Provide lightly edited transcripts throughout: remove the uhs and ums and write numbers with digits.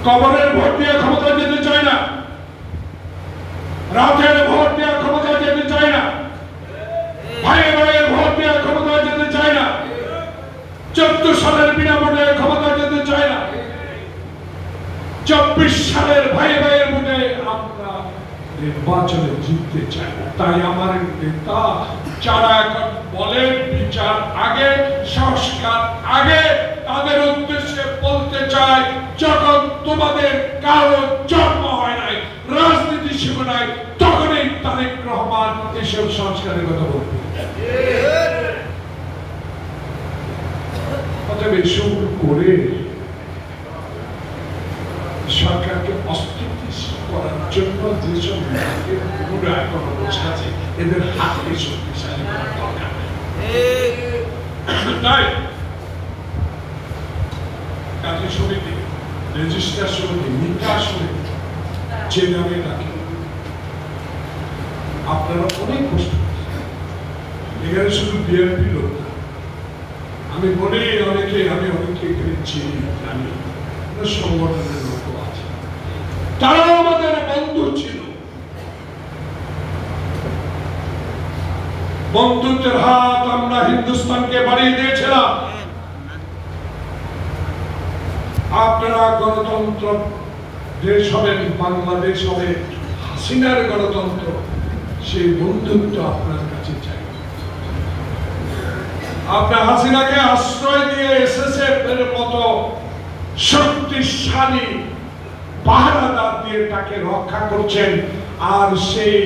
কবরের ভোট দিয়ে ক্ষমতা যেতে চায় না, রাতের ভোট দিয়ে ক্ষমতা যেতে চায় না, ভাইয়ে ভাইয়ের ভোট দিয়ে ক্ষমতা যেতে চায় না, 14 সালের বিনা ভোটে ক্ষমতা যেতে চায় না, 24 সালের ভাইয়ে ভাইয়ের ভোটে আমরা নির্বাচনে জিততে চাই না। তাই আমার নেতা যারা এখন বলেন বিচার আগে সংস্কার আগে, তাদের উদ্দেশ্যে বলতে চাই, যখন তোমাদের কারো জন্ম হয় নাই, রাজনীতি শিখো নাই, তখনই তারেক রহমান এসব সংস্কারের কথা বলবে। অতএব শুরু করে সরকারকে অস্থিতিশীল করার জন্য যেসব পুরো এখন অবস্থা আছে, এদের হাতকে শক্তিশালী করার দরকার তাই কাজী সমিতি, রেজিস্ট্রার সমিতি, নিকাশ সমিতি যে নামে ডাকে, আপনারা অনেক কষ্ট এখানে শুধু বিএনপি লোক না, আমি বলি অনেকে, আমি অনেকে এখানে চিনি জানি, সংগঠনের লোক আছে, তারাও আমাদের বন্ধু ছিল। বন্ধুত্বের হাত আমরা হিন্দুস্তানকে বাড়িয়ে দিয়েছিলাম। আপনারা গণতন্ত্র দেশ হবেন, বাংলাদেশ হবে হাসিনার গণতন্ত্র, সেই বন্ধুত্ব আপনার কাছে চাই। আপনার হাসিনাকে আশ্রয় দিয়ে এসএসএফ এর মতো শক্তিশালী পাহারাদার দিয়ে তাকে রক্ষা করছেন, আর সেই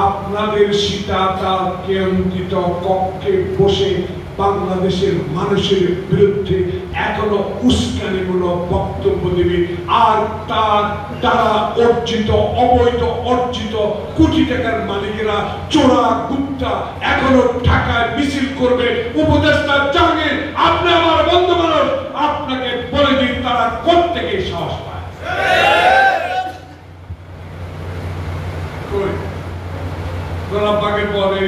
আপনাদের সীতাতা কেন্দ্রিত কক্ষে বসে বাংলাদেশের মানুষের বিরুদ্ধে এখনো উস্কানিমূলক বক্তব্য দেবে, আর তার দ্বারা অর্জিত অবৈধ অর্জিত কোটি টাকার মালিকেরা চোরা গুপ্তা এখনো ঢাকায় মিছিল করবে। উপদেষ্টা জাহাঙ্গীর, আপনি আমার বন্ধু মানুষ, আপনাকে বলে দিন তারা কোত্থেকে সাহস পায়। গোলাপবাগের পরে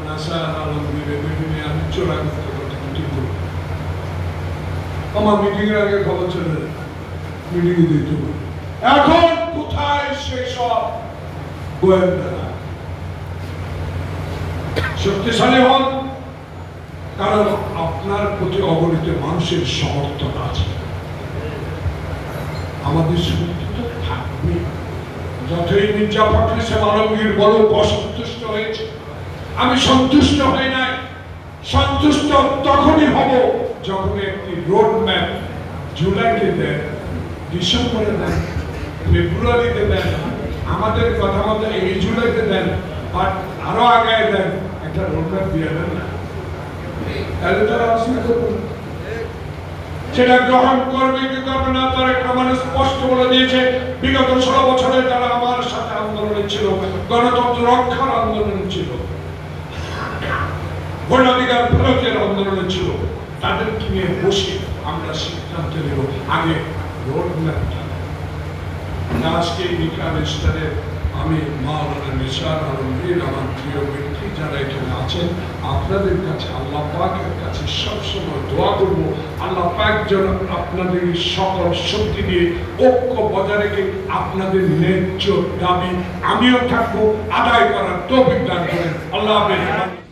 নাসা আলমগীরের মিটিংয়ে আমি চোরা গুপ্ত কথা মিটিং করি, আমার মিটিং এর আগে খবর চলে যায়, মিটিং দিতে পারি। এখন কোথায় সেসব গোয়েন্দারা? শক্তিশালী হন, কারণ আপনার প্রতি অগণিত মানুষের সমর্থন আছে, আমাদের সমর্থন থাকবে। যতই মির্জা ফখরুল ইসলাম আলমগীর বড় অসন্তুষ্ট হয়েছে, আমি সন্তুষ্ট হই নাই। সন্তুষ্ট তখনই হব যখন একটি রোড ম্যাপ জুলাইতে দেন, ডিসেম্বরে দেন, ফেব্রুয়ারিতে দেন, আমাদের কথা মতো এই জুলাইতে দেন, আর আরো আগে দেন, একটা রোড ম্যাপ দিয়ে দেন না, তাহলে তারা অস্বীকার করবে, সেটা গ্রহণ করবে কি করবে না তার একটা মানুষ স্পষ্ট বলে দিয়েছে। বিগত 16 বছরে যারা আমার সাথে আন্দোলনে ছিল, গণতন্ত্র রক্ষার আন্দোলনে ছিল, ভোটাধিকার ফেরতের আন্দোলনে ছিল, তাদেরকে নিয়ে বসে আমরা সিদ্ধান্ত নেব আগে রোড ম্যাপটা। আজকে এই অনুষ্ঠানে আমি মাওলানা নিসার আলমগীর, আমার প্রিয় ব্যক্তি যারা এখানে আছেন, আপনাদের কাছে আল্লাহ পাকের কাছে সবসময় দোয়া করব, আল্লাহ পাক যেন আপনাদের সকল শক্তি দিয়ে ঐক্য বজায় রেখে আপনাদের ন্যায্য দাবি আমিও থাকবো আদায় করার তৌফিক দান করেন। আল্লাহ হাফেজ।